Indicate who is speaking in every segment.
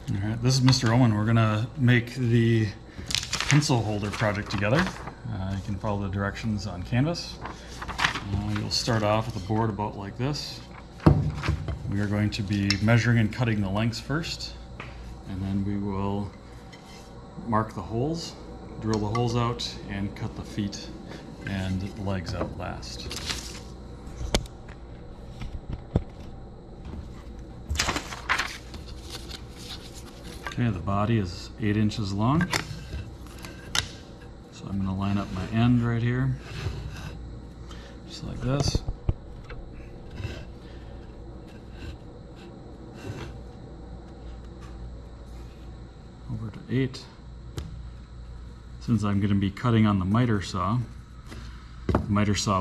Speaker 1: All right, this is Mr. Owen. We're gonna make the pencil holder project together. You can follow the directions on Canvas. You'll start off with a board about like this. We are going to be measuring and cutting the lengths first, and then we will mark the holes, drill the holes out, and cut the feet and legs out last. Okay, the body is 8 inches long. So I'm going to line up my end right here, just like this. Over to 8. Since I'm going to be cutting on the miter saw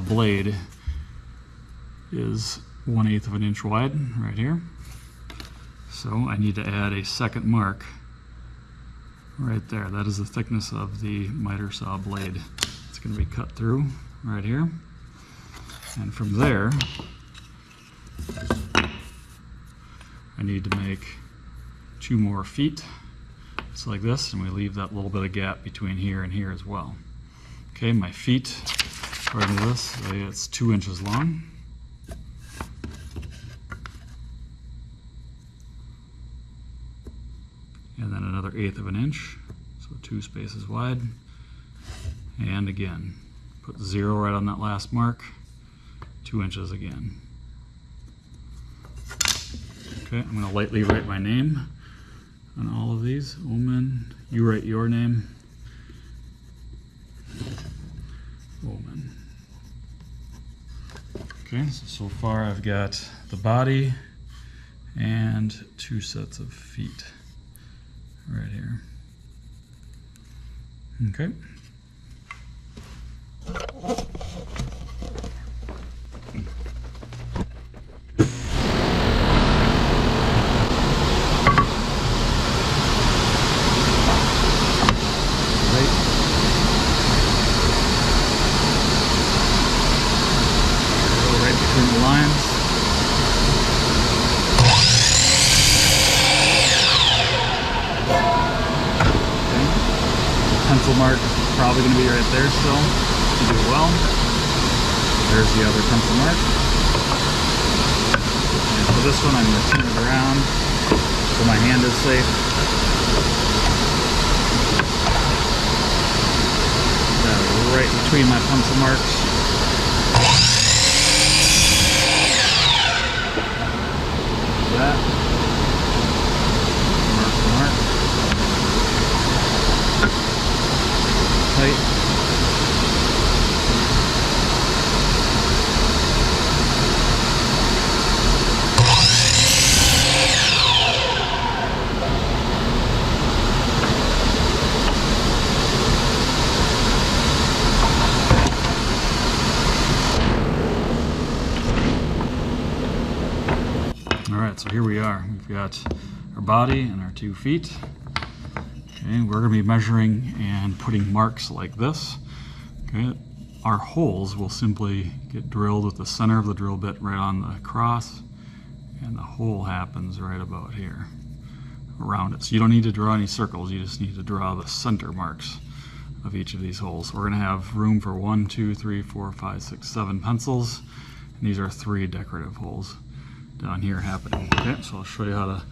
Speaker 1: blade is 1/8 of an inch wide right here. So I need to add a second mark right there. That is the thickness of the miter saw blade. It's going to be cut through right here. And from there, I need to make 2 more feet. It's like this, and we leave that little bit of gap between here and here as well. Okay, my feet, according to this, it's 2 inches long. And then another 1/8 of an inch, so 2 spaces wide. And again, put 0 right on that last mark, 2 inches again. Okay, I'm going to lightly write my name on all of these. Omen, you write your name. Omen. Okay, so far I've got the body and 2 sets of feet right here. Okay. Right between the lines. Pencil mark is probably going to be right there still. You do well. There's the other pencil mark. And for this one, I'm going to turn it around so my hand is safe. Right between my pencil marks. That. Mark. Tight. Alright, so here we are. We've got our body and our 2 feet. Okay, we're going to be measuring and putting marks like this. Okay, our holes will simply get drilled with the center of the drill bit right on the cross, and the hole happens right about here around it. So you don't need to draw any circles, you just need to draw the center marks of each of these holes. We're going to have room for 1, 2, 3, 4, 5, 6, 7 pencils, and these are 3 decorative holes down here happening. Okay, so I'll show you how to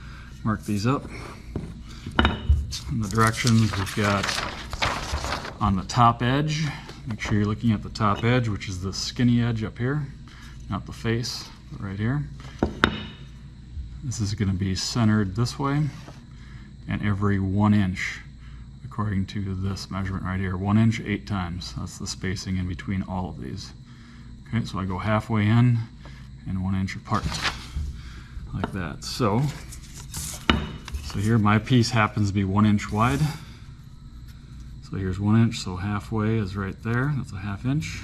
Speaker 1: mark these up. In the directions, we've got on the top edge, make sure you're looking at the top edge, which is the skinny edge up here, not the face, but right here. This is going to be centered this way, and every 1 inch, according to this measurement right here, 1 inch 8 times. That's the spacing in between all of these. Okay, so I go halfway in and 1 inch apart, like that. So here my piece happens to be 1 inch wide. So here's 1 inch, so halfway is right there. That's a 1/2 inch.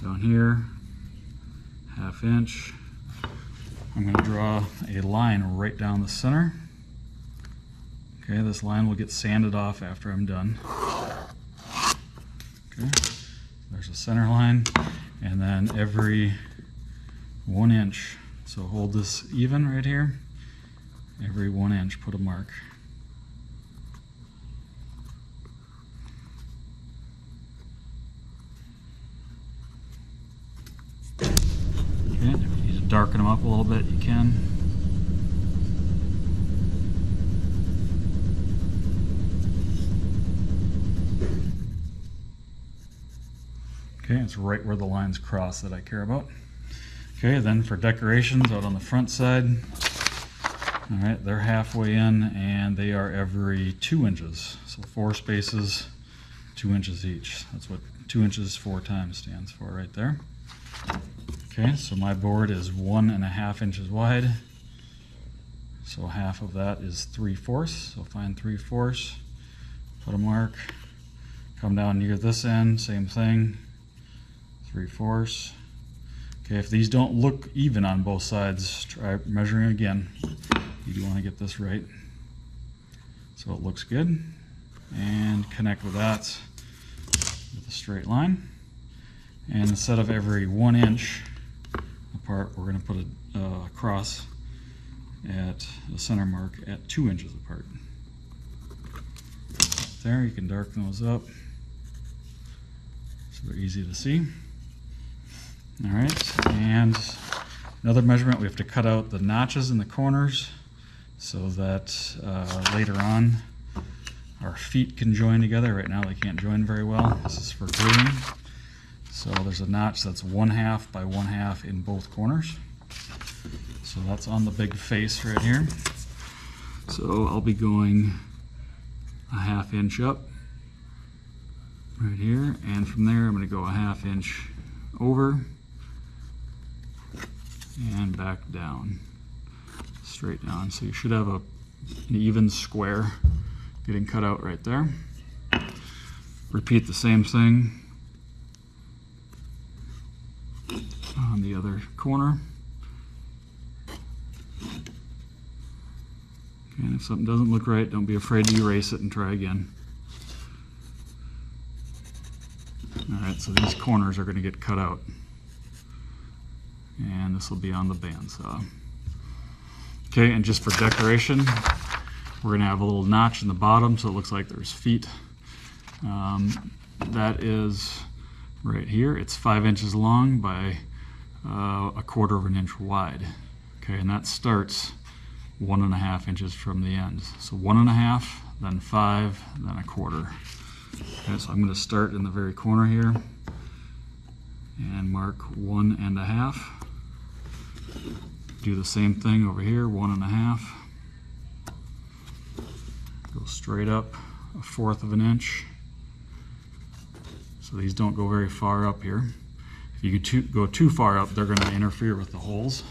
Speaker 1: Down here, 1/2 inch. I'm going to draw a line right down the center. Okay, this line will get sanded off after I'm done. Okay, there's a center line, and then every 1 inch. So hold this even right here, Every 1 inch, put a mark. Okay, if you need to darken them up a little bit, you can. Okay, it's right where the lines cross that I care about. Okay, then for decorations out on the front side, all right, they're halfway in and they are every 2 inches. So 4 spaces, 2 inches each. That's what 2 inches 4 times stands for right there. Okay, so my board is 1.5 inches wide. So half of that is 3/4. So find 3/4, put a mark, come down near this end, same thing, 3/4. Okay, if these don't look even on both sides, try measuring again. You do want to get this right. So it looks good. And connect with that with a straight line. And instead of every 1 inch apart, we're going to put a cross at the center mark at 2 inches apart. There, you can darken those up. So they're easy to see. All right, and another measurement, we have to cut out the notches in the corners so that later on our feet can join together. Right now they can't join very well. This is for gluing. So there's a notch that's 1/2 by 1/2 in both corners. So that's on the big face right here. So I'll be going a 1/2 inch up right here, and from there I'm going to go a 1/2 inch over and back down, straight down. So you should have an even square getting cut out right there. Repeat the same thing on the other corner. Okay, and if something doesn't look right, don't be afraid to erase it and try again. Alright, so these corners are going to get cut out. And this will be on the bandsaw. Okay, and just for decoration, we're going to have a little notch in the bottom so it looks like there's feet. That is right here. It's 5 inches long by 1/4 of an inch wide. Okay, and that starts 1.5 inches from the end. So 1.5, then 5, then 1/4. Okay, so I'm going to start in the very corner here and mark 1.5. Do the same thing over here, 1.5. Go straight up 1/4 of an inch. So these don't go very far up here. If you go too far up, they're going to interfere with the holes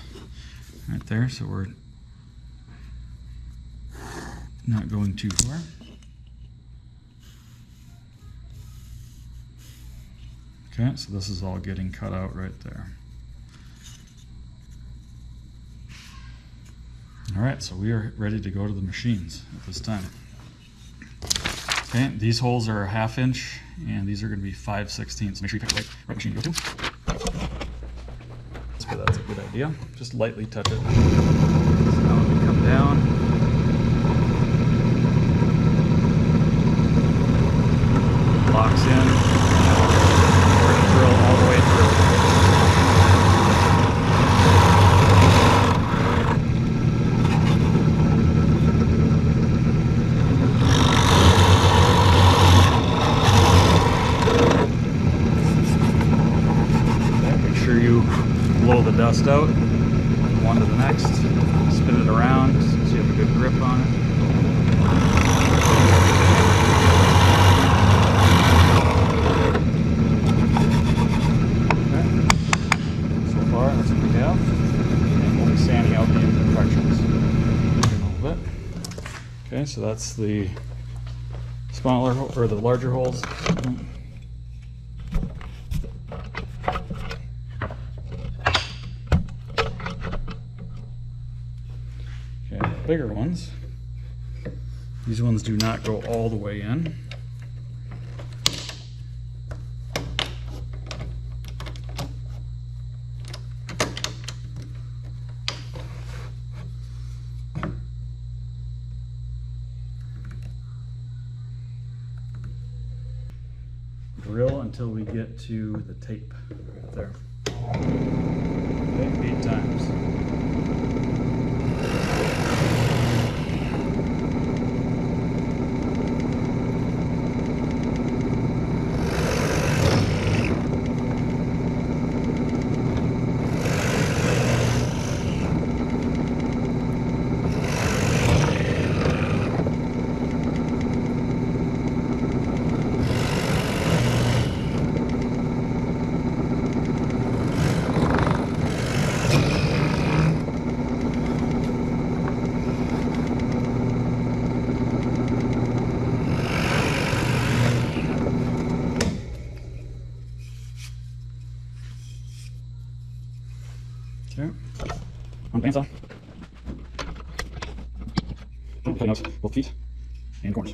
Speaker 1: right there. So we're not going too far. Okay, so this is all getting cut out right there. All right, so we are ready to go to the machines at this time. Okay, these holes are 1/2 inch, and these are going to be 5/16. Make sure you pick the right machine to go to. So that's a good idea. Just lightly touch it. So now we come down. Locks in. We're going to drill all the way through. Blow the dust out, one to the next, spin it around so you have a good grip on it. Okay. So far, that's what we have. And we'll be sanding out the imperfections a little bit. Okay, so that's the smaller or the larger holes. Bigger ones. These ones do not go all the way in. drill until we get to the tape right there. Okay, 8 times. Okay. On bandsaw. Play notes, both feet and corners.